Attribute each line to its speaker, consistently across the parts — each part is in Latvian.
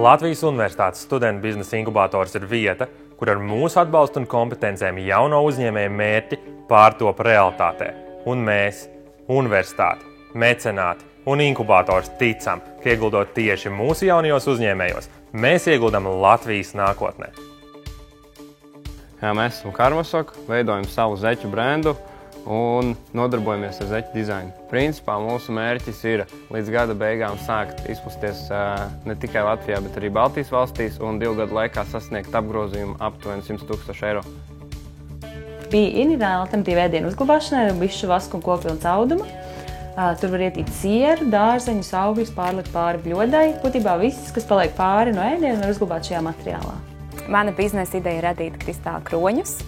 Speaker 1: Latvijas Universitātes studentu biznesa inkubators ir vieta, kur ar mūsu atbalstu un kompetencēm jauno uzņēmēju mērķi pārtop realitātē. Un mēs, universitāte, mecenāti un inkubators ticam, ka ieguldot tieši mūsu jaunajos uzņēmējos, mēs ieguldam Latvijas nākotnē.
Speaker 2: Jā, mēs esam Karvasok, veidojam savu zeķu brendu un nodarbojamies ar zeķu dizainu. Principā mūsu mērķis ir līdz gada beigām sākt izplasties ne tikai Latvijā, bet arī Baltijas valstīs un 2 gadu laikā sasniegt apgrozījumu aptuveni 100 000 eiro.
Speaker 3: Bija ideāli alternatīva ēdienu uzglabāšanai, bišķu vasku un kokvilnas auduma. Tur var ietīt sieru, dārzeņus, augļus, pārlikt pāri bļodai. Būtībā viss, kas paliek pāri no ēdiena, var uzglabāt šajā materiālā.
Speaker 4: Mana biznesa ideja ir radīt kristāla kroņus,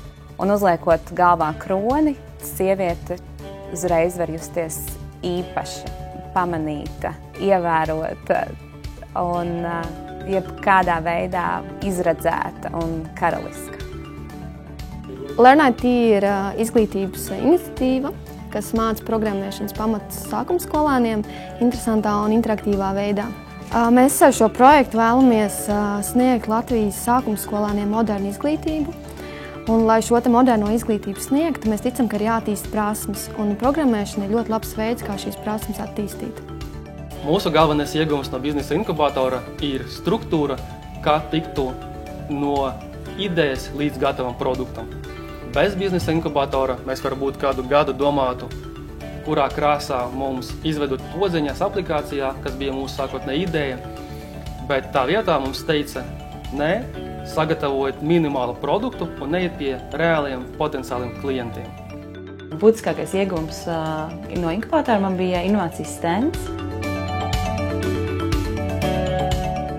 Speaker 4: un uzliekot galvā kroni, sieviete uzreiz var justies īpaši, pamanīta, ievērota un jebkādā veidā izredzēta un karaliska.
Speaker 5: LearnIT ir izglītības iniciatīva, kas māca programmēšanas pamatus sākumskolēniem interesantā un interaktīvā veidā. Mēs ar šo projektu vēlamies sniegt Latvijas sākumskolēniem modernu izglītību. Un, lai šo moderno izglītību sniegtu, mēs ticam, ka ir jāattīsta prasmes, un programmēšana ir ļoti labs veids, kā šīs prasmes attīstīt.
Speaker 6: Mūsu galvenais ieguvums no biznesa inkubatora ir struktūra, kā tiktu no idejas līdz gatavam produktam. Bez biznesa inkubatora mēs varbūt kādu gadu domātu, kurā krāsā mums izvedot poziņas aplikācijā, kas bija mūsu sākotnēja ideja, bet tā vietā mums teica, nē, sagatavojiet minimālu produktu un neiet pie reāliem potenciāliem klientiem.
Speaker 3: Būtiskākais ieguvums no inkubatora man bija inovācijas stands.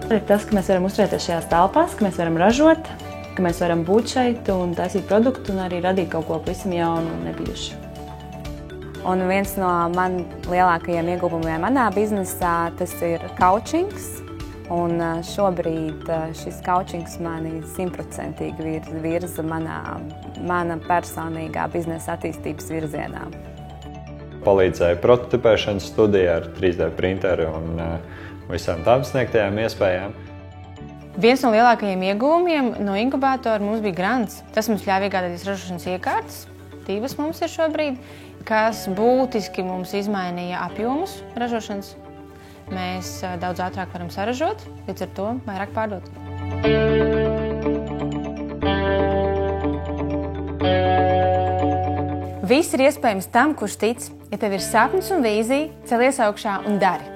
Speaker 3: Ir tas, ka mēs varam uzturēties šajās telpās, ka mēs varam ražot, ka mēs varam būt šeit un taisīt produktu un arī radīt kaut ko pavisam jaunu un nebijušu.
Speaker 4: Un viens no man lielākajiem ieguvumiem manā biznesā, tas ir coachings. Un šobrīd šis coachings mani 100% virza mana personīgā biznesa attīstības virzienā.
Speaker 7: Palīdzēja prototipēšanas studijā ar 3D printeri un visām tām sniegtajām iespējām.
Speaker 8: Viens no lielākajiem ieguvumiem no inkubatora mums bija grants. Tas mums ļāva iegādāties ražošanas iekārtas, 2 mums ir šobrīd, kas būtiski mums izmainīja apjomus ražošanas. Mēs daudz ātrāk varam saražot, līdz ar to vairāk pārdot. Viss ir iespējams tam, kurš tic. Ja tev ir sapnis un vīzija, celies augšā un dari.